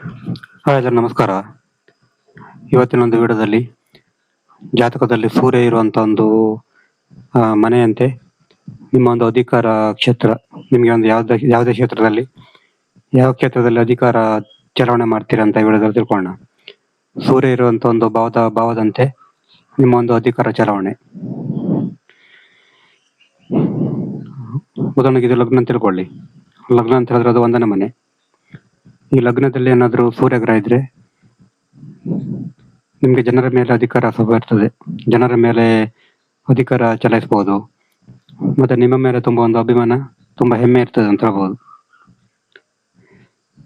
Hi sir, ನಮಸ್ಕಾರ. ಇವತ್ತಿನ ಒಂದು ವಿಡಿಯೋದಲ್ಲಿ ಜಾತಕದಲ್ಲಿ ಸೂರ್ಯ ಇರುವಂತ ಒಂದು ಮನೆಯಂತೆ ನಿಮ್ಮ ಒಂದು ಅಧಿಕಾರ ಕ್ಷೇತ್ರ, ನಿಮಗೆ ಒಂದು ಯಾವುದೇ ಯಾವ ಕ್ಷೇತ್ರದಲ್ಲಿ ಅಧಿಕಾರ ಚಲಾವಣೆ ಮಾಡ್ತೀರಾ ಅಂತ ವಿಡಿಯೋದಲ್ಲಿ ತಿಳ್ಕೊಳ್ಳೋಣ. ಸೂರ್ಯ ಇರುವಂತ ಒಂದು ಭಾವದಂತೆ ನಿಮ್ಮ ಒಂದು ಅಧಿಕಾರ ಚಲಾವಣೆ. ಉದಾಹರಣೆಗೆ ಇದು ಲಗ್ನ ಅಂತ ತಿಳ್ಕೊಳ್ಳಿ. ಲಗ್ನ ಅಂತ ಹೇಳಿದ್ರೆ ಅದು 1ನೇ ಮನೆ. ಈ ಲಗ್ನದಲ್ಲಿ ಏನಾದರೂ ಸೂರ್ಯ ಗ್ರಹ ಇದ್ರೆ ನಿಮ್ಗೆ ಜನರ ಮೇಲೆ ಅಧಿಕಾರ ಸ್ವಲ್ಪ ಇರ್ತದೆ. ಜನರ ಮೇಲೆ ಅಧಿಕಾರ ಚಲಾಯಿಸಬಹುದು. ಮತ್ತೆ ನಿಮ್ಮ ಮೇಲೆ ತುಂಬಾ ಒಂದು ಅಭಿಮಾನ, ತುಂಬಾ ಹೆಮ್ಮೆ ಇರ್ತದೆ ಅಂತ ಹೇಳ್ಬೋದು.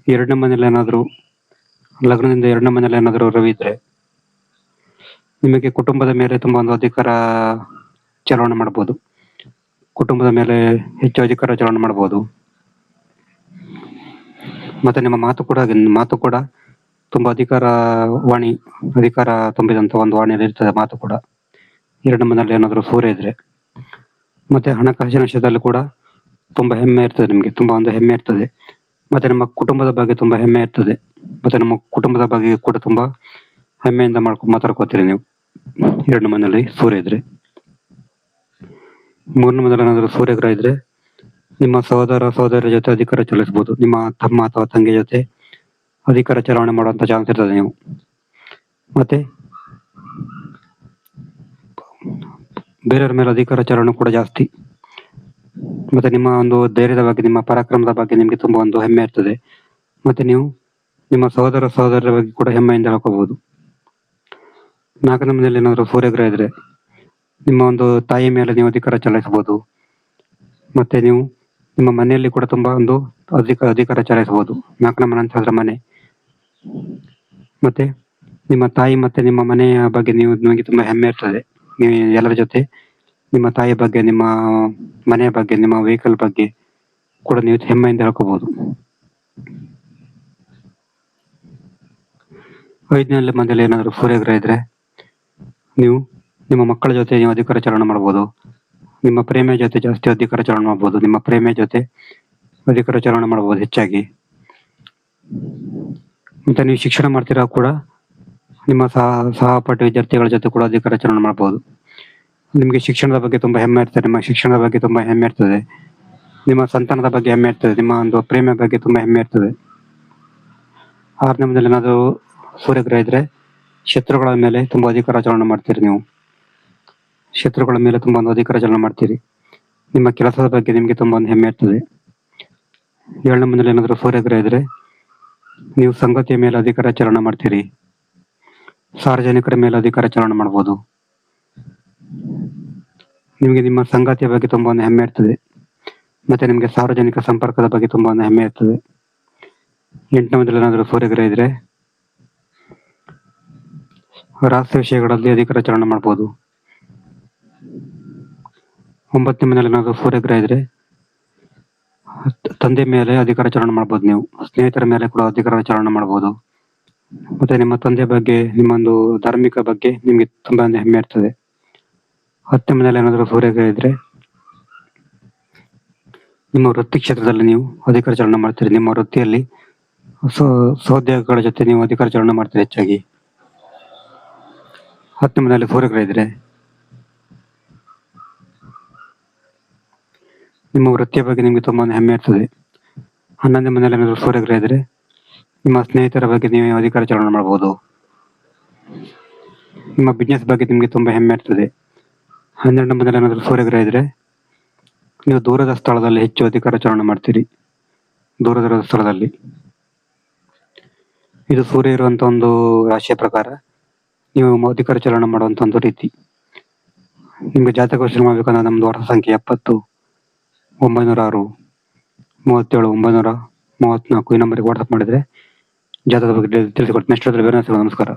2ನೇ ಮನೇಲಿ ಏನಾದ್ರು ಲಗ್ನದಿಂದ 2ನೇ ಮನೇಲಿ ಏನಾದ್ರು ರವಿ ಇದ್ರೆ ನಿಮಗೆ ಕುಟುಂಬದ ಮೇಲೆ ತುಂಬಾ ಒಂದು ಅಧಿಕಾರ ಚಲಾವಣೆ ಮಾಡಬಹುದು. ಕುಟುಂಬದ ಮೇಲೆ ಹೆಚ್ಚು ಅಧಿಕಾರ ಚಲಾವಣೆ ಮಾಡಬಹುದು. ಮತ್ತೆ ನಿಮ್ಮ ಮಾತು ಕೂಡ ತುಂಬಾ ಅಧಿಕಾರ ತುಂಬಿದಂತ ಒಂದು ವಾಣಿಯಲ್ಲಿ ಇರ್ತದೆ ಮಾತು ಕೂಡ. 2ನೇ ಮನೆಯಲ್ಲಿ ಏನಾದ್ರು ಸೂರ್ಯ ಇದ್ರೆ. ಮತ್ತೆ ಹಣಕಾಸಿನ ವಿಷಯದಲ್ಲಿ ಕೂಡ ತುಂಬಾ ಹೆಮ್ಮೆ ಇರ್ತದೆ, ನಿಮ್ಗೆ ತುಂಬಾ ಒಂದು ಹೆಮ್ಮೆ ಇರ್ತದೆ. ಮತ್ತೆ ನಿಮ್ಮ ಕುಟುಂಬದ ಬಗ್ಗೆ ತುಂಬಾ ಹೆಮ್ಮೆ ಇರ್ತದೆ. ಮತ್ತೆ ನಮ್ಮ ಕುಟುಂಬದ ಬಗ್ಗೆ ಕೂಡ ತುಂಬಾ ಹೆಮ್ಮೆಯಿಂದ ಮಾತಾಡ್ಕೋತೀರಿ ನೀವು 2ನೇ ಮನೆಯಲ್ಲಿ ಸೂರ್ಯ ಇದ್ರೆ. 3ನೇ ಮನೆಯಲ್ಲಿ ಏನಾದ್ರು ಸೂರ್ಯ ಗ್ರಹ ಇದ್ರೆ ನಿಮ್ಮ ಸಹೋದರ ಜೊತೆ ಅಧಿಕಾರ ಚಲಾಯಿಸಬಹುದು. ನಿಮ್ಮ ತಮ್ಮ ಅಥವಾ ತಂಗಿ ಜೊತೆ ಅಧಿಕಾರ ಚಲಾವಣೆ ಮಾಡುವಂತ ಚಾನ್ಸ್ ಇರ್ತದೆ ನೀವು. ಮತ್ತೆ ಬೇರೆಯವರ ಮೇಲೆ ಅಧಿಕಾರ ಚಲಾವಣೆ ಕೂಡ ಜಾಸ್ತಿ. ಮತ್ತೆ ನಿಮ್ಮ ಒಂದು ಧೈರ್ಯದ ಬಗ್ಗೆ, ನಿಮ್ಮ ಪರಾಕ್ರಮದ ಬಗ್ಗೆ ನಿಮ್ಗೆ ತುಂಬಾ ಒಂದು ಹೆಮ್ಮೆ ಇರ್ತದೆ. ಮತ್ತೆ ನೀವು ನಿಮ್ಮ ಸಹೋದರರ ಬಗ್ಗೆ ಕೂಡ ಹೆಮ್ಮೆಯಿಂದ ಹೇಳ್ಕೋಬಹುದು. 4ನೇ ಮನೆಯಲ್ಲಿ ಏನಾದ್ರು ಸೂರ್ಯಗ್ರಹ ಇದ್ರೆ ನಿಮ್ಮ ಒಂದು ತಾಯಿ ಮೇಲೆ ನೀವು ಅಧಿಕಾರ ಚಲಾಯಿಸಬಹುದು. ಮತ್ತೆ ನೀವು ನಿಮ್ಮ ಮನೆಯಲ್ಲಿ ಕೂಡ ತುಂಬಾ ಒಂದು ಅಧಿಕಾರ ಚಲಾಯಿಸಬಹುದು. 4ನೇ ಮನೆ ಅಂತ ಹೇಳಿದ್ರೆ ಮನೆ. ಮತ್ತೆ ನಿಮ್ಮ ತಾಯಿ ಮತ್ತೆ ನಿಮ್ಮ ಮನೆಯ ಬಗ್ಗೆ ನಿಮಗೆ ತುಂಬಾ ಹೆಮ್ಮೆ ಇರ್ತದೆ. ನೀವು ಎಲ್ಲರ ಜೊತೆ ನಿಮ್ಮ ತಾಯಿ ಬಗ್ಗೆ, ನಿಮ್ಮ ಮನೆಯ ಬಗ್ಗೆ, ನಿಮ್ಮ ವೆಹಿಕಲ್ ಬಗ್ಗೆ ಕೂಡ ನೀವು ಹೆಮ್ಮೆಯಿಂದ ಹೇಳ್ಕೋಬಹುದು. 5ನೇ ಮನೆಯಲ್ಲಿ ಏನಾದ್ರು ಸೂರ್ಯಗ್ರಹ ಇದ್ರೆ ನೀವು ನಿಮ್ಮ ಮಕ್ಕಳ ಜೊತೆ ನೀವು ಅಧಿಕಾರ ಚಲಾವಣೆ ಮಾಡಬಹುದು. ನಿಮ್ಮ ಪ್ರೇಮಿಯ ಜೊತೆ ಜಾಸ್ತಿ ಅಧಿಕಾರ ಚಲಾವಣೆ ಮಾಡಬಹುದು. ನಿಮ್ಮ ಪ್ರೇಮಿಯ ಜೊತೆ ಅಧಿಕಾರ ಚಲಾವಣೆ ಮಾಡಬಹುದು ಹೆಚ್ಚಾಗಿ. ಮತ್ತೆ ನೀವು ಶಿಕ್ಷಣ ಮಾಡ್ತೀರಾ ಕೂಡ ನಿಮ್ಮ ಸಹಪಾಠಿ ವಿದ್ಯಾರ್ಥಿಗಳ ಜೊತೆ ಕೂಡ ಅಧಿಕಾರ ಚಲಾವಣೆ ಮಾಡಬಹುದು. ನಿಮ್ಗೆ ಶಿಕ್ಷಣದ ಬಗ್ಗೆ ತುಂಬಾ ಹೆಮ್ಮೆ ಇರ್ತದೆ. ನಿಮ್ಮ ಶಿಕ್ಷಣದ ಬಗ್ಗೆ ತುಂಬಾ ಹೆಮ್ಮೆ ಇರ್ತದೆ. ನಿಮ್ಮ ಸಂತಾನದ ಬಗ್ಗೆ ಹೆಮ್ಮೆ ಇರ್ತದೆ. ನಿಮ್ಮ ಒಂದು ಪ್ರೇಮಿಯ ಬಗ್ಗೆ ತುಂಬಾ ಹೆಮ್ಮೆ ಇರ್ತದೆ. 6ನೇ ಮನೆಯಲ್ಲಿ ಏನಾದ್ರು ಸೂರ್ಯಗ್ರಹ ಇದ್ರೆ ಶತ್ರುಗಳ ಮೇಲೆ ತುಂಬಾ ಅಧಿಕಾರ ಚಲಾವಣೆ ಮಾಡ್ತೀರಿ ನೀವು. ಶತ್ರುಗಳ ಮೇಲೆ ತುಂಬಾ ಒಂದು ಅಧಿಕಾರ ಚಲಾವಣೆ ಮಾಡ್ತೀರಿ. ನಿಮ್ಮ ಕೆಲಸದ ಬಗ್ಗೆ ನಿಮ್ಗೆ ತುಂಬಾ ಒಂದು ಹೆಮ್ಮೆ ಇರ್ತದೆ. 7ನೇ ಮನೆಯಲ್ಲಿ ಏನಾದ್ರು ಸೂರ್ಯಗ್ರಹ ಇದ್ರೆ ನೀವು ಸಂಗತಿಯ ಮೇಲೆ ಅಧಿಕಾರ ಚಲಾವಣೆ ಮಾಡ್ತೀರಿ. ಸಾರ್ವಜನಿಕರ ಮೇಲೆ ಅಧಿಕಾರ ಚಲಾವಣೆ ಮಾಡಬಹುದು. ನಿಮಗೆ ನಿಮ್ಮ ಸಂಗಾತಿಯ ಬಗ್ಗೆ ತುಂಬಾ ಒಂದು ಹೆಮ್ಮೆ ಇರ್ತದೆ. ಮತ್ತೆ ನಿಮ್ಗೆ ಸಾರ್ವಜನಿಕ ಸಂಪರ್ಕದ ಬಗ್ಗೆ ತುಂಬಾ ಒಂದು ಹೆಮ್ಮೆ ಇರ್ತದೆ. 8ನೇ ಮನೆಯಲ್ಲಿ ಏನಾದ್ರು ಸೂರ್ಯಗ್ರಹ ಇದ್ರೆ ರಹಸ್ಯ ವಿಷಯಗಳಲ್ಲಿ ಅಧಿಕಾರ ಚಲಾವಣೆ ಮಾಡಬಹುದು. 9ನೇ ಮನೆಯಲ್ಲಿ ಏನಾದ್ರು ಸೂರ್ಯಗ್ರಹ ಇದ್ರೆ ತಂದೆ ಮೇಲೆ ಅಧಿಕಾರ ಚಲಾವಣೆ ಮಾಡಬಹುದು. ನೀವು ಸ್ನೇಹಿತರ ಮೇಲೆ ಕೂಡ ಅಧಿಕಾರ ಚಲಾವಣೆ ಮಾಡಬಹುದು. ಮತ್ತೆ ನಿಮ್ಮ ತಂದೆ ಬಗ್ಗೆ, ನಿಮ್ಮೊಂದು ಧಾರ್ಮಿಕ ಬಗ್ಗೆ ನಿಮ್ಗೆ ತುಂಬಾ ಒಂದು ಹೆಮ್ಮೆ ಇರ್ತದೆ. 10ನೇ ಮನೆಯಲ್ಲಿ ಏನಾದ್ರು ಸೂರ್ಯಗ್ರಹ ಇದ್ರೆ ನಿಮ್ಮ ವೃತ್ತಿ ಕ್ಷೇತ್ರದಲ್ಲಿ ನೀವು ಅಧಿಕಾರ ಚಲಾವಣೆ ಮಾಡ್ತೀರಿ. ನಿಮ್ಮ ವೃತ್ತಿಯಲ್ಲಿ ಸಹೋದ್ಯೋಗಿಗಳ ಜೊತೆ ನೀವು ಅಧಿಕಾರ ಚಲಾವಣೆ ಮಾಡ್ತೀರಿ ಹೆಚ್ಚಾಗಿ. 10ನೇ ಮನೆಯಲ್ಲಿ ಸೂರ್ಯಗ್ರಹ ಇದ್ರೆ ನಿಮ್ಮ ವೃತ್ತಿಯ ಬಗ್ಗೆ ನಿಮ್ಗೆ ತುಂಬಾ ಹೆಮ್ಮೆ ಇರ್ತದೆ. 11ನೇ ಮನೆಯಲ್ಲಿ ಏನಾದ್ರು ಸೂರ್ಯಗ್ರಹ ಇದ್ರೆ ನಿಮ್ಮ ಸ್ನೇಹಿತರ ಬಗ್ಗೆ ನೀವು ಅಧಿಕಾರ ಚಲಾವಣೆ ಮಾಡಬಹುದು. ನಿಮ್ಮ ಬಿಸ್ನೆಸ್ ಬಗ್ಗೆ ನಿಮ್ಗೆ ತುಂಬಾ ಹೆಮ್ಮೆ ಇರ್ತದೆ. 12ನೇ ಮನೆಯಲ್ಲಿ ಏನಾದ್ರು ಸೂರ್ಯಗ್ರಹ ಇದ್ರೆ ನೀವು ದೂರದ ಸ್ಥಳದಲ್ಲಿ ಹೆಚ್ಚು ಅಧಿಕಾರ ಚಲಾವಣೆ ಮಾಡ್ತೀರಿ. ದೂರದ ಸ್ಥಳದಲ್ಲಿ. ಇದು ಸೂರ್ಯ ಇರುವಂತ ಒಂದು ರಾಶಿಯ ಪ್ರಕಾರ ನೀವು ಅಧಿಕಾರ ಚಲಾವಣೆ ಮಾಡುವಂತ ಒಂದು ರೀತಿ. ನಿಮ್ಗೆ ಜಾತಕ ಪರಿಶೀಲನೆ ಮಾಡ್ಬೇಕಂದ್ರೆ ನಮ್ದು ವಾಟ್ಸಪ್ ಸಂಖ್ಯೆ 70 906 37 934 ಈ ನಂಬರ್ಗೆ ವಾಟ್ಸಪ್ ಮಾಡಿದ್ರೆ ಜಾತಕದ ಬಗ್ಗೆ ತಿಳಿಸಿಕೊಡ್ತೀನಿ. ನೆಕ್ಸ್ಟ್ ಬೇರೆ ನಮಸ್ಕಾರ.